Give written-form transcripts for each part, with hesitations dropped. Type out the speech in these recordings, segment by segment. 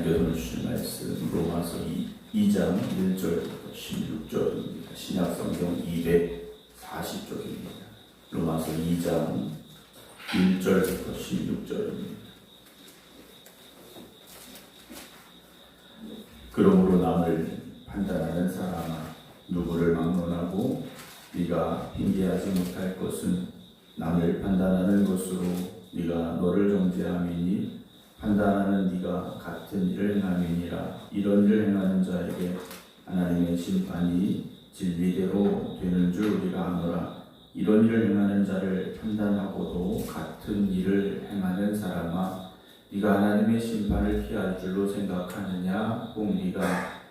우리에게 오늘 주신 말씀 로마서 2장 1절부터 16절입니다. 신약성경 240쪽입니다. 로마서 2장 1절부터 16절입니다. 그러므로 남을 판단하는 사람아, 누구를 막론하고 네가 핑계하지 못할 것은 남을 판단하는 것으로 네가 너를 정죄함이니 판단하는 네가 같은 일을 행함이니라. 이런 일을 행하는 자에게 하나님의 심판이 진리대로 되는 줄 우리가 아노라. 이런 일을 행하는 자를 판단하고도 같은 일을 행하는 사람아, 네가 하나님의 심판을 피할 줄로 생각하느냐? 꼭 네가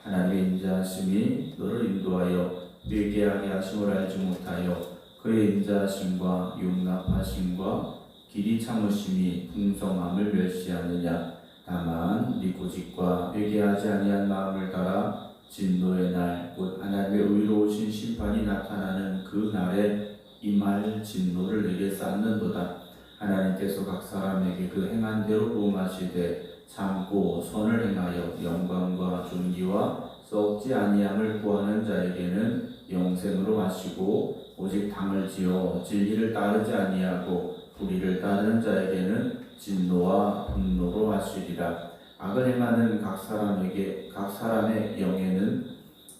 하나님의 인자하심이 너를 인도하여 회개하게 하심을 알지 못하여 그의 인자하심과 용납하심과 길이 참으심이 풍성함을 멸시하느냐? 다만 네 고집과 회개하지 아니한 마음을 따라 진노의 날, 곧 하나님의 의로우신 심판이 나타나는 그 날에 임할 진노를 내게 쌓는도다. 하나님께서 각 사람에게 그 행한 대로 도움하시되 참고 선을 행하여 영광과 존귀와 썩지 아니함을 구하는 자에게는 영생으로 하시고, 오직 당을 지어 진리를 따르지 아니하고 불의를 따르는 자에게는 진노와 분노로 하시리라. 악을 행하는 각 사람의 영에는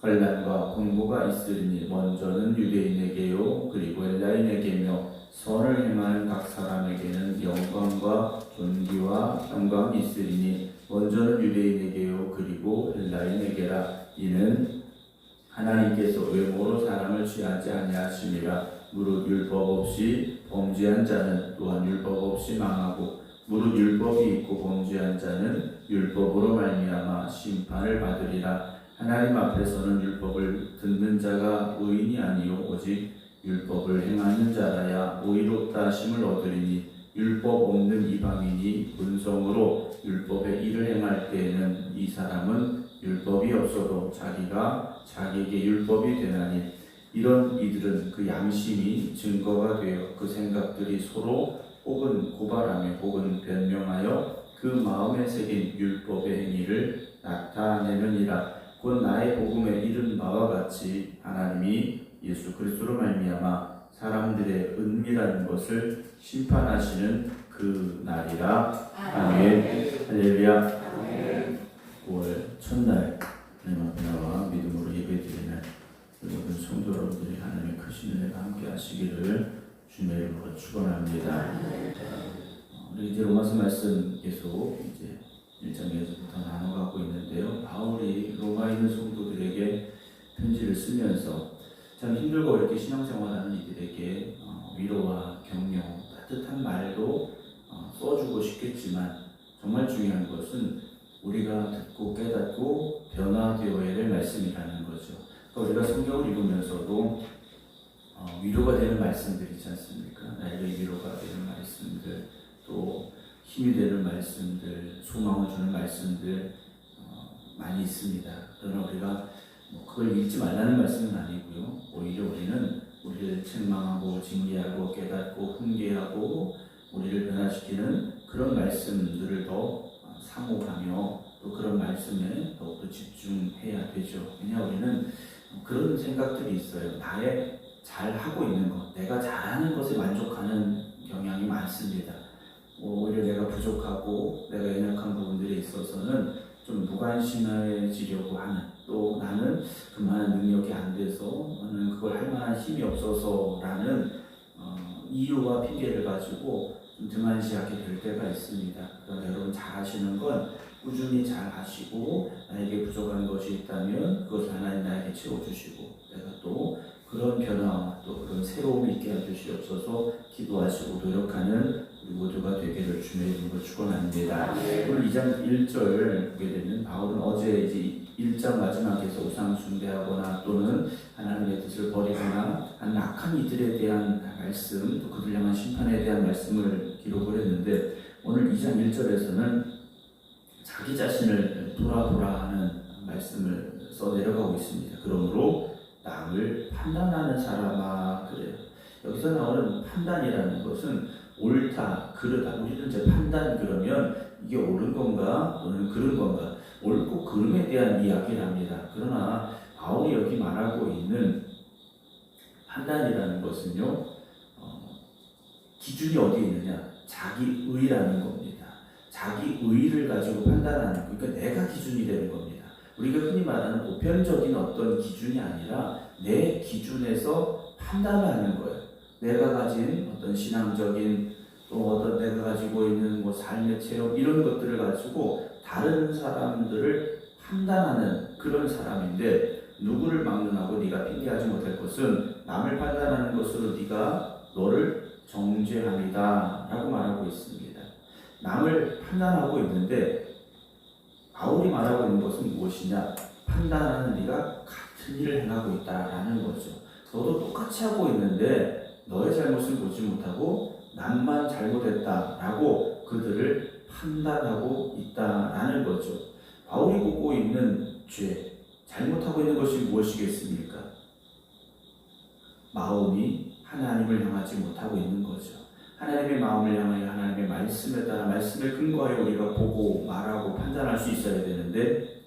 환난과 공고가 있으리니 먼저는 유대인에게요 그리고 헬라인에게며, 선을 행하는 각 사람에게는 영광과 존귀와 영광이 있으리니 먼저는 유대인에게요 그리고 헬라인에게라. 이는 하나님께서 외모로 사람을 취하지 아니하심이라. 무릇 율법 없이 범죄한 자는 또한 율법 없이 망하고, 무릇 율법이 있고 범죄한 자는 율법으로 말미암아 심판을 받으리라. 하나님 앞에서는 율법을 듣는 자가 의인이 아니요 오직 율법을 행하는 자라야 의롭다 하심을 얻으리니, 율법 없는 이방인이 본성으로 율법의 일을 행할 때에는 이 사람은 율법이 없어도 자기가 자기에게 율법이 되나니, 이런 이들은 그 양심이 증거가 되어 그 생각들이 서로 혹은 고발하며 혹은 변명하여 그 마음에 새긴 율법의 행위를 나타내느니라. 곧 나의 복음에 이른 바와 같이 하나님이 예수 그리스도로 말미암아 사람들의 은밀한 것을 심판하시는 그 날이라. 아멘. 할렐루야. 9월 첫날 하나님 앞에 나와 믿음으로 예배드리는 모든 성도 여러분들이 하나님의 크신 은혜가 함께 하시기를 주님의 이름으로 축원합니다. 우리 이제 로마서 말씀 계속 이제 1장에서부터 나눠가고 있는데요. 바울이 로마에 있는 성도들에게 편지를 쓰면서 참 힘들고 이렇게 신앙생활하는 이들에게 위로와 격려, 따뜻한 말도 써주고 싶겠지만, 정말 중요한 것은 우리가 듣고 깨닫고 변화되어야 될 말씀이라는 거죠. 그러니까 우리가 성경을 읽으면서도 위로가 되는 말씀들이 있지 않습니까? 나에게 위로가 되는 말씀들, 또 힘이 되는 말씀들, 소망을 주는 말씀들 많이 있습니다. 그러나 우리가 그걸 읽지 말라는 말씀은 아니고요. 오히려 우리는 우리를 책망하고 징계하고 깨닫고 훈계하고 우리를 변화시키는 그런 말씀들을 더 사모하며 또 그런 말씀에 더욱더 집중해야 되죠. 왜냐 우리는 그런 생각들이 있어요. 나의 잘하고 있는 것, 내가 잘하는 것에 만족하는 경향이 많습니다. 오히려 내가 부족하고 내가 연약한 부분들에 있어서는 좀 무관심해지려고 하는, 또 나는 그만한 능력이 안 돼서 나는 그걸 할 만한 힘이 없어서라는 이유와 핑계를 가지고 좀 등한시하게 될 때가 있습니다. 그러나 여러분 잘하시는 건 꾸준히 잘하시고, 나에게 부족한 것이 있다면 그것을 하나님 나에게 채워주시고, 내가 또 그런 변화와 또 그런 새로움이 있게 해주시옵소서 기도하시고 노력하는 우리 모두가 되기를 주님의 이름으로 축원합니다. 오늘 2장 1절 보게 되면 바울은 어제 이제 1장 마지막에서 우상 숭배하거나 또는 하나님의 뜻을 버리거나 하는 악한 이들에 대한 말씀, 또 그들 향한 심판에 대한 말씀을 기록을 했는데, 오늘 2장 1절에서는 자기 자신을 돌아보라 하는 말씀을 써 내려가고 있습니다. 그러므로 남을 판단하는 사람아, 그래요. 여기서 나오는 판단이라는 것은 옳다, 그르다. 우리는 이제 판단 그러면 이게 옳은 건가 또는 그른 건가, 그름에 대한 이야기를 합니다. 그러나 바울이 여기 말하고 있는 판단이라는 것은요, 기준이 어디에 있느냐? 자기 의라는 겁니다. 자기 의를 가지고 판단하는, 그러니까 내가 기준이 되는 겁니다. 우리가 흔히 말하는 보편적인 어떤 기준이 아니라 내 기준에서 판단을 하는 거예요. 내가 가진 어떤 신앙적인, 또 어떤 내가 가지고 있는 뭐 삶의 체험, 이런 것들을 가지고 다른 사람들을 판단하는 그런 사람인데, 누구를 막론하고 네가 핑계하지 못할 것은 남을 판단하는 것으로 네가 너를 정죄합니다 라고 말하고 있습니다. 남을 판단하고 있는데 바울이 말하고 있는 것은 무엇이냐? 판단하는 네가 같은 일을 행하고 있다라는 거죠. 너도 똑같이 하고 있는데 너의 잘못을 보지 못하고 남만 잘못했다라고 그들을 판단하고 있다라는 거죠. 바울이 보고 있는 죄, 잘못하고 있는 것이 무엇이겠습니까? 마음이 하나님을 향하지 못하고 있는 거죠. 하나님의 마음을 향하여 하나님의 말씀에 따라 말씀에 근거하여 우리가 보고 말하고 판단할 수 있어야 되는데,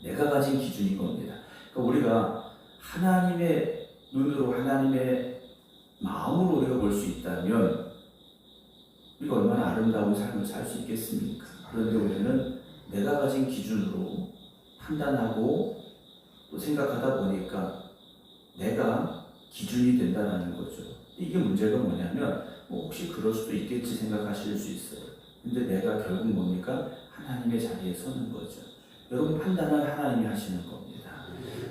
내가 가진 기준인 겁니다. 그러니까 우리가 하나님의 눈으로 하나님의 마음으로 우리가 볼 수 있다면 우리가 얼마나 아름다운 삶을 살 수 있겠습니까? 그런데 우리는 내가 가진 기준으로 판단하고 또 생각하다 보니까 내가 기준이 된다는 거죠. 이게 문제가 뭐냐면 혹시 그럴 수도 있겠지 생각하실 수 있어요. 근데 내가 결국 뭡니까? 하나님의 자리에 서는 거죠. 여러분, 판단은 하나님이 하시는 겁니다.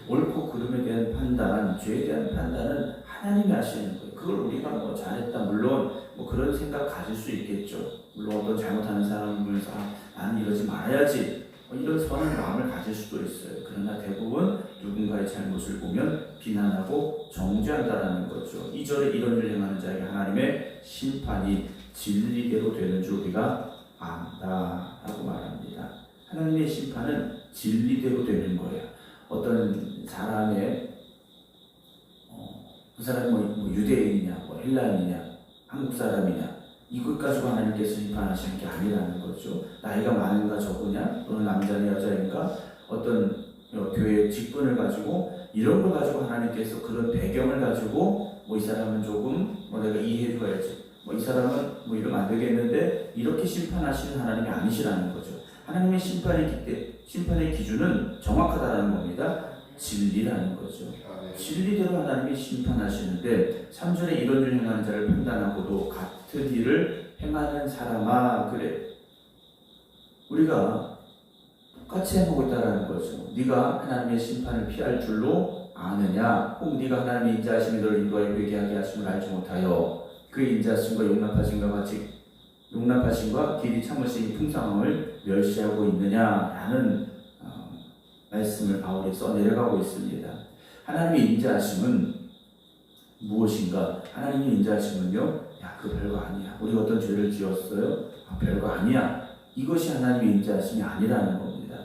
옳고 그름에 대한 판단, 죄에 대한 판단은 하나님이 하시는 거예요. 그걸 우리가 뭐 잘했다, 물론 뭐 그런 생각 가질 수 있겠죠. 물론 어떤 잘못하는 사람을 보면서 나는 이러지 말아야지, 이런 선한 마음을 가질 수도 있어요. 그러나 대부분 누군가의 잘못을 보면 비난하고 정죄한다라는 거죠. 2절에 이런 일을 행하는 자에게 하나님의 심판이 진리대로 되는 줄 우리가 안다라고 말합니다. 하나님의 심판은 진리대로 되는 거예요. 어떤 사람의 그 사람이 뭐 유대인이냐, 뭐 헬라인이냐, 한국 사람이냐, 이것 가지고 하나님께서 심판하시는 게 아니라는 거죠. 나이가 많은가 적으냐, 또는 남자냐 여자인가, 어떤 교회의 직분을 가지고, 이런 걸 가지고 하나님께서 그런 배경을 가지고 뭐 이 사람은 조금 내가 이해해 줘야지, 뭐 이 사람은 뭐 이러면 안 되겠는데, 이렇게 심판하시는 하나님이 아니시라는 거죠. 하나님의 심판의 기준은 정확하다는 겁니다. 진리라는 거죠. 진리대로 하나님이 심판하시는데, 3절에 이런 일을 행하는 자를 판단하고도 같은 일을 행하는 사람아, 그래, 우리가 똑같이 해보고 있다는 거죠. 네가 하나님의 심판을 피할 줄로 아느냐? 혹 네가 하나님의 인자하심이 너를 인도하여 회개하게 하심을 알지 못하여 그 인자하심과 용납하심과 길이 참으심이 풍성함을 멸시하고 있느냐라는 말씀을 바울이 써내려가고 있습니다. 하나님의 인자하심은 무엇인가? 하나님의 인자하심은요, 야, 그거 별거 아니야. 우리가 어떤 죄를 지었어요? 별거 아니야. 이것이 하나님의 인자하심이 아니라는 겁니다.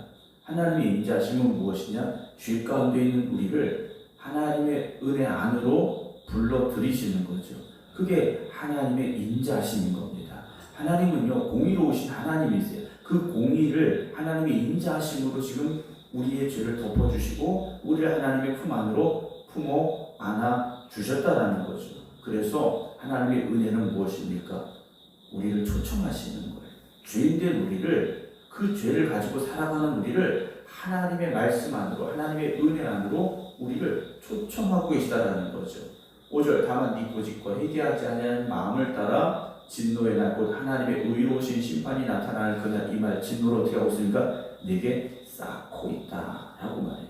하나님의 인자하심은 무엇이냐? 죄 가운데 있는 우리를 하나님의 은혜 안으로 불러들이시는 거죠. 그게 하나님의 인자하심인 겁니다. 하나님은요, 공의로우신 하나님이세요. 그 공의를 하나님의 인자하심으로 지금 우리의 죄를 덮어주시고 우리를 하나님의 품 안으로 품어 안아 주셨다라는 거죠. 그래서 하나님의 은혜는 무엇입니까? 우리를 초청하시는 거예요. 죄인된 우리를, 그 죄를 가지고 살아가는 우리를 하나님의 말씀 안으로, 하나님의 은혜 안으로 우리를 초청하고 계시다라는 거죠. 5절, 다만 네 고집과 회개하지 아니하는 마음을 따라 진노의 날 곧 하나님의 의로우신 심판이 나타나는 그날, 이 말 진노를 어떻게 하고 있습니까? 내게 쌓고 있다 라고 말해요.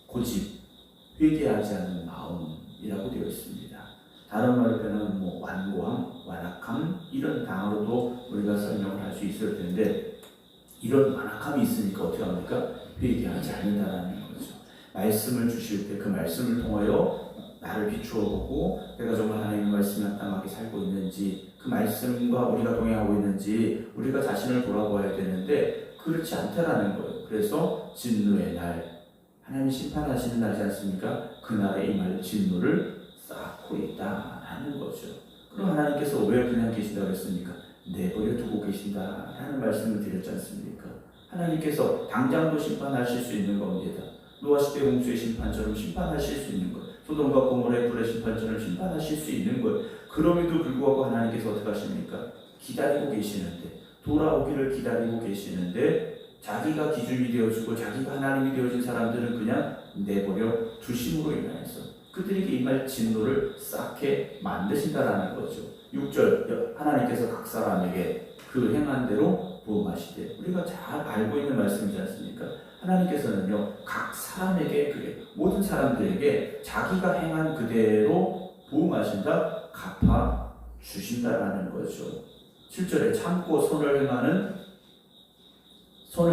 고집, 회개하지 않는 마음이라고 되어 있습니다. 다른 말로 표현은 뭐 완고함, 완악함, 이런 단어로도 우리가 설명을 할 수 있을 텐데, 이런 완악함이 있으니까 어떻게 합니까? 회개하지 않는다라는 거죠. 말씀을 주실 때 그 말씀을 통하여 나를 비추어 보고 내가 정말 하나님의 말씀에 합당하게 살고 있는지, 그 말씀과 우리가 동행하고 있는지 우리가 자신을 돌아봐야 되는데 그렇지 않다라는 거예요. 그래서 진노의 날, 하나님이 심판하시는 날이지 않습니까? 그날에 이 말 진노를 쌓고 있다라는 거죠. 그럼 하나님께서 왜 그냥 계신다고 했습니까? 내버려 두고 계신다라는 말씀을 드렸지 않습니까? 하나님께서 당장도 심판하실 수 있는 겁니다. 노아 시대 홍수의 심판처럼 심판하실 수 있는 것, 소돔과 고모라의 불의 심판처럼 심판하실 수 있는 것. 그럼에도 불구하고 하나님께서 어떻게 하십니까? 기다리고 계시는데, 돌아오기를 기다리고 계시는데, 자기가 기준이 되어주고 자기가 하나님이 되어진 사람들은 그냥 내버려 두심으로 인하여서 그들에게 임할 진노를 쌓게 만드신다라는 거죠. 6절, 하나님께서 각 사람에게 그 행한 대로 보응하시되, 우리가 잘 알고 있는 말씀이지 않습니까? 하나님께서는요, 각 사람에게, 그래, 모든 사람들에게 자기가 행한 그대로 보응하신다, 갚아 주신다라는 거죠. 7절에 참고 선을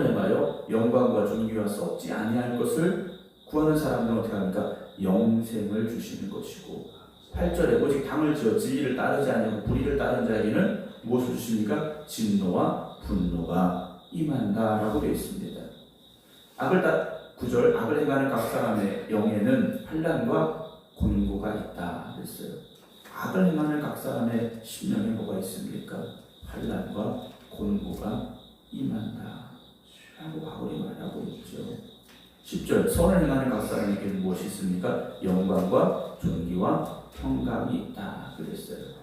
행하여 영광과 존귀와 썩지 아니할 것을 구하는 사람들은 어떻게 합니까? 영생을 주시는 것이고, 8절에 오직 당을 지어 진리를 따르지 아니하고 불의를 따른 자에게는 무엇을 주십니까? 진노와 분노가 임한다라고 되어 있습니다. 9절, 악을 행하는 각 사람의 영에는 환난과 곤고가 있다 그랬어요. 악을 행하는 각 사람의 심령에 뭐가 있습니까? 환난과 곤고가 임한다 라고 바울이 말하고 있죠. 10절, 선을 행하는 각 사람에게는 무엇이 있습니까? 영광과 존귀와 평강이 있다 그랬어요.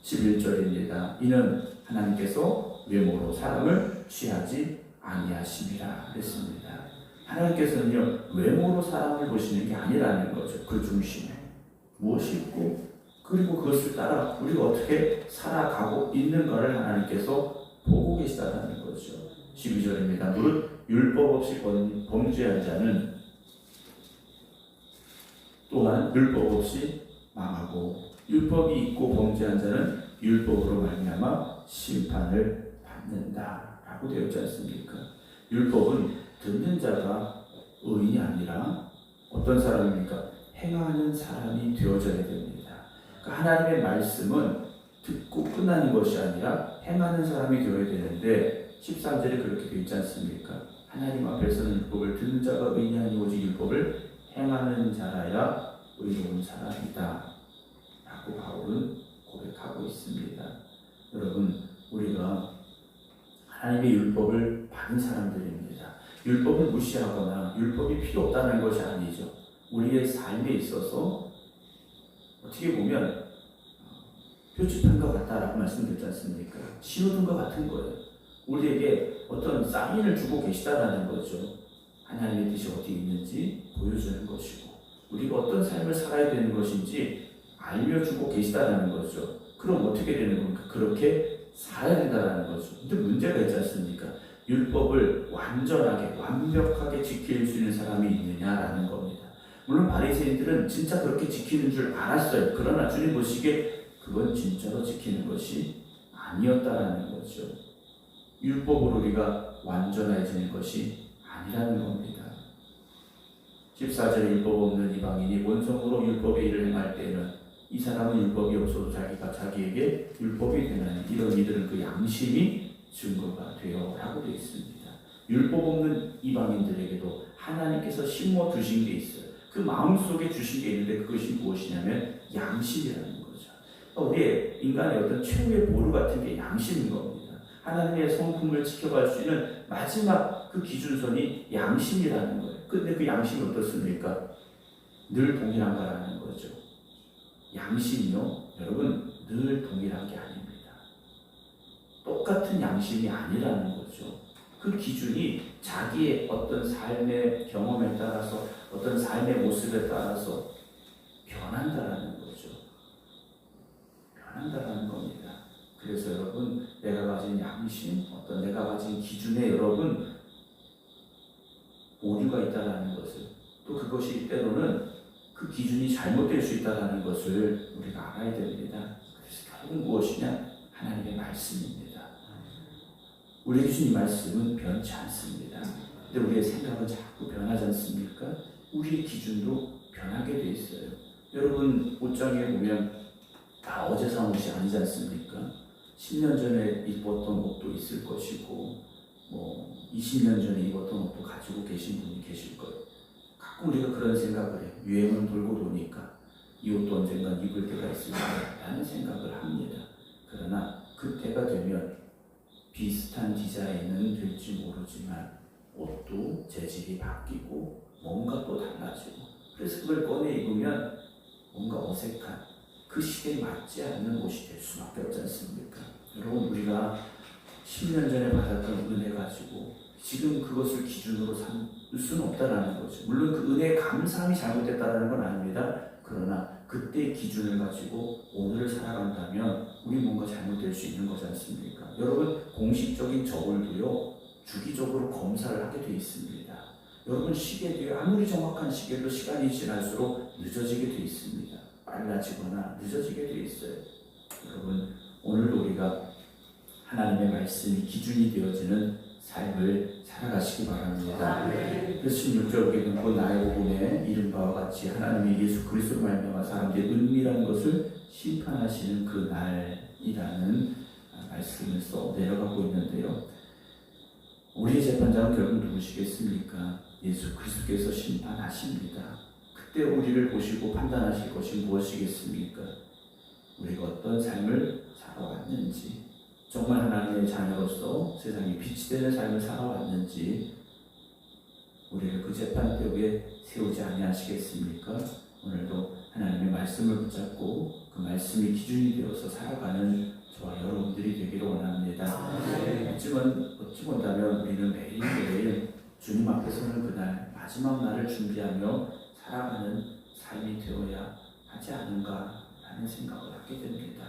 11절입니다. 이는 하나님께서 외모로 사람을 취하지 아니하심이라 그랬습니다. 하나님께서는요, 외모로 사람을 보시는 게 아니라는 거죠. 그 중심에 무엇이 있고, 그리고 그것을 따라 우리가 어떻게 살아가고 있는가를 하나님께서 보고 계시다는 거죠. 12절입니다. 무릇 율법 없이 범죄한 자는 또한 율법 없이 망하고, 율법이 있고 범죄한 자는 율법으로 말미암아 심판을 받는다라고 되어 있지 않습니까? 율법은 듣는 자가 의인이 아니라 어떤 사람입니까? 행하는 사람이 되어져야 됩니다. 그러니까 하나님의 말씀은 듣고 끝나는 것이 아니라 행하는 사람이 되어야 되는데, 13절에 그렇게 되어 있지 않습니까? 하나님 앞에서는 율법을 듣는 자가 의인이 아니 오직 율법을 행하는 자라야 의로운 사람이다 라고 바울은 고백하고 있습니다. 여러분, 우리가 하나님의 율법을 받은 사람들입니다. 율법을 무시하거나 율법이 필요 없다는 것이 아니죠. 우리의 삶에 있어서 어떻게 보면 표지판 것 같다라고 말씀드렸지 않습니까? 신호등 것 같은 거예요. 우리에게 어떤 사인을 주고 계시다라는 거죠. 하나님의 뜻이 어디 있는지 보여주는 것이고, 우리가 어떤 삶을 살아야 되는 것인지 알려주고 계시다라는 거죠. 그럼 어떻게 되는 겁니까? 그렇게 살아야 된다는 거죠. 근데 문제가 있지 않습니까? 율법을 완전하게 완벽하게 지킬 수 있는 사람이 있느냐라는 겁니다. 물론 바리새인들은 진짜 그렇게 지키는 줄 알았어요. 그러나 주님 보시기에 그건 진짜로 지키는 것이 아니었다라는 거죠. 율법으로 우리가 완전해지는 것이 아니라는 겁니다. 14절에 율법 없는 이방인이 원성으로 율법의 일을 행할 때에는 이 사람은 율법이 없어도 자기가 자기에게 율법이 되나니 이런 이들은 그 양심이 증거가 되어 라고 되어 있습니다. 율법 없는 이방인들에게도 하나님께서 심어 두신 게 있어요. 그 마음속에 주신 게 있는데 그것이 무엇이냐면 양심이라는 거죠. 우리의 인간의 어떤 최후의 보루 같은 게 양심인 겁니다. 하나님의 성품을 지켜갈 수 있는 마지막 그 기준선이 양심이라는 거예요. 근데 그 양심이 어떻습니까? 늘 동일한가라는 거죠. 양심이요, 여러분, 늘 동일한 게 아닙니다. 똑같은 양심이 아니라는 거죠. 그 기준이 자기의 어떤 삶의 경험에 따라서, 어떤 삶의 모습에 따라서 변한다라는 거죠. 변한다라는 겁니다. 그래서 여러분, 내가 가진 양심, 어떤 내가 가진 기준에 여러분 오류가 있다라는 것을, 또 그것이 때로는 그 기준이 잘못될 수 있다는 것을 우리가 알아야 됩니다. 그래서 결국 무엇이냐? 하나님의 말씀입니다. 우리에게 주신 이 말씀은 변치 않습니다. 근데 우리의 생각은 자꾸 변하지 않습니까? 우리의 기준도 변하게 돼 있어요. 여러분, 옷장에 보면 다 어제 산 옷이 아니지 않습니까? 10년 전에 입었던 옷도 있을 것이고, 20년 전에 입었던 옷도 가지고 계신 분이 계실 거예요. 가끔 우리가 그런 생각을 해요. 유행은 돌고 도니까 이 옷도 언젠간 입을 때가 있을 거라는 생각을 합니다. 그러나 그때가 되면 비슷한 디자인은 될지 모르지만 옷도 재질이 바뀌고 뭔가 또 달라지고, 그래서 그걸 꺼내 입으면 뭔가 어색한, 그 시대에 맞지 않는 옷이 될 수밖에 없지 않습니까? 여러분, 우리가 10년 전에 받았던 은혜 가지고 지금 그것을 기준으로 삼을 수는 없다라는 거죠. 물론 그 은혜의 감사함이 잘못됐다는 건 아닙니다. 그러나 그때의 기준을 가지고 오늘을 살아간다면 우리 뭔가 잘못될 수 있는 거지 않습니까? 여러분, 공식적인 저울도요 주기적으로 검사를 하게 돼 있습니다. 여러분, 시계도요 아무리 정확한 시계도 시간이 지날수록 늦어지게 돼 있습니다. 빨라지거나 늦어지게 돼 있어요. 여러분, 오늘도 우리가 하나님의 말씀이 기준이 되어지는 삶을 살아가시기 바랍니다. 그래서 16절 보게 곧 나의 복음에 이른 바와 같이 하나님이 예수 그리스도로 말미암아 사람들의 은밀한 것을 심판하시는 그 날이라는 말씀을 써 내려가고 있는데요. 우리의 재판장은 결국 누구시겠습니까? 예수 그리스도께서 심판하십니다. 그때 우리를 보시고 판단하실 것이 무엇이겠습니까? 우리가 어떤 삶을 살아왔는지, 정말 하나님의 자녀로서 세상에 빛이 되는 삶을 살아왔는지 우리를 그 재판대에 세우지 아니하시겠습니까? 오늘도 하나님의 말씀을 붙잡고 그 말씀이 기준이 되어서 살아가는 저와 여러분들이 되기를 원합니다. 어찌 본다면 우리는 매일매일 주님 앞에 서는 그날 마지막 날을 준비하며 살아가는 삶이 되어야 하지 않은가라는 생각을 하게 됩니다.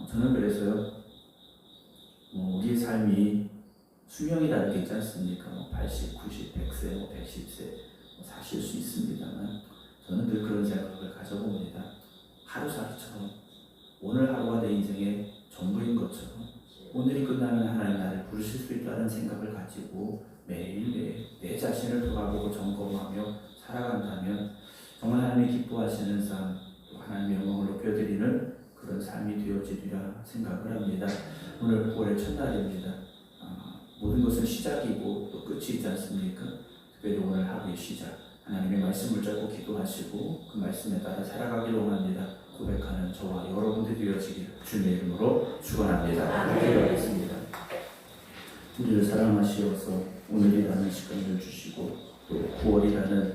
저는 그래서요, 우리의 삶이 수명이라는 게 있지 않습니까? 80, 90, 100세, 110세 사실 수 있습니다만 저는 늘 그런 생각을 가져봅니다. 하루살이처럼 오늘 하루가 내 인생의 전부인 것처럼 오늘이 끝나면 하나님 나를 부르실 수 있다는 생각을 가지고 매일매일 내 자신을 돌아보고 점검하며 살아간다면 정말 하나님이 기뻐하시는 삶, 또 하나님의 영광을 높여드리는 그런 삶이 되어지리라 생각을 합니다. 오늘 9월의 첫날입니다. 모든 것은 시작이고 또 끝이 있지 않습니까? 특별히 오늘 하루의 시작, 하나님의 말씀을 잡고 기도하시고 그 말씀에 따라 살아가기를 원합니다. 고백하는 저와 여러분들이 되어지기를 주님의 이름으로 축원합니다. 기도하겠습니다. 우리를 사랑하시어서 오늘이라는 시간을 주시고 또 9월이라는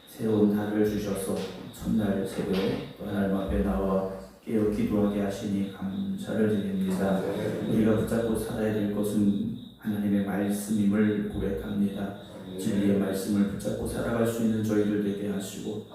새로운 달을 주셔서 첫날 새벽 또 하나님 앞에 나와 깨어 기도하게 하시니 감사를 드립니다. 우리가 붙잡고 살아야 될 것은 하나님의 말씀임을 고백합니다. 진리의 말씀을 붙잡고 살아갈 수 있는 저희들 되게 하시고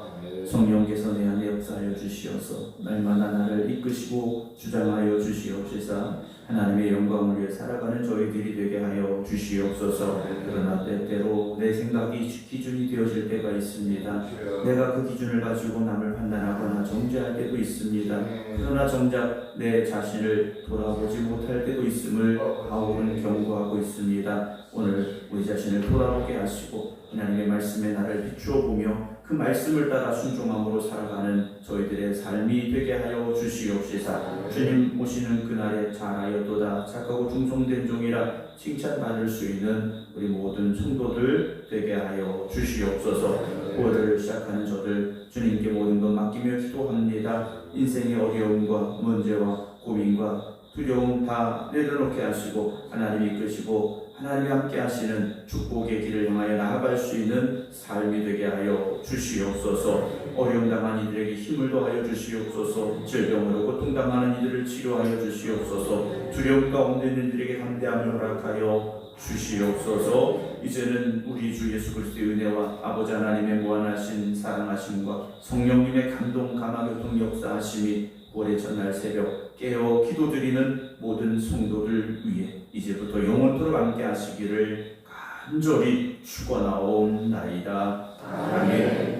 성령께서 내 안에 역사하여 주시어서 날마다 나를 이끄시고 주장하여 주시옵시사 하나님의 영광을 위해 살아가는 저희들이 되게 하여 주시옵소서. 그러나 때때로 내 생각이 기준이 되어질 때가 있습니다. 내가 그 기준을 가지고 남을 판단하거나 정죄할 때도 있습니다. 그러나 정작 내 자신을 돌아보지 못할 때도 있음을 바울은 경고하고 있습니다. 오늘 우리 자신을 돌아보게 하시고 하나님의 말씀에 나를 비추어 보며 그 말씀을 따라 순종함으로 살아가는 저희들의 삶이 되게 하여 주시옵시사. 주님 오시는 그날에 잘하였도다 착하고 충성된 종이라 칭찬받을 수 있는 우리 모든 성도들 되게 하여 주시옵소서. 9월을 시작하는 저들 주님께 모든 것 맡기며 기도합니다. 인생의 어려움과 문제와 고민과 두려움 다 내려놓게 하시고 하나님이 이끄시고 하나님이 함께 하시는 축복의 길을 향하여 나아갈 수 있는 삶이 되게 하여 주시옵소서. 어려움 당한 이들에게 힘을 더하여 주시옵소서. 질병으로 고통당하는 이들을 치료하여 주시옵소서. 두려움 가운데 있는 이들에게 담대함을 허락하여 주시옵소서. 이제는 우리 주 예수 그리스도의 은혜와 아버지 하나님의 무한하신 사랑하심과 성령님의 감동 감화교통 역사하심이 올해 첫날 새벽 깨어 기도드리는 모든 성도들 위해 이제부터 영원토록 함께 하시기를 간절히 축원하옵나이다. 아멘.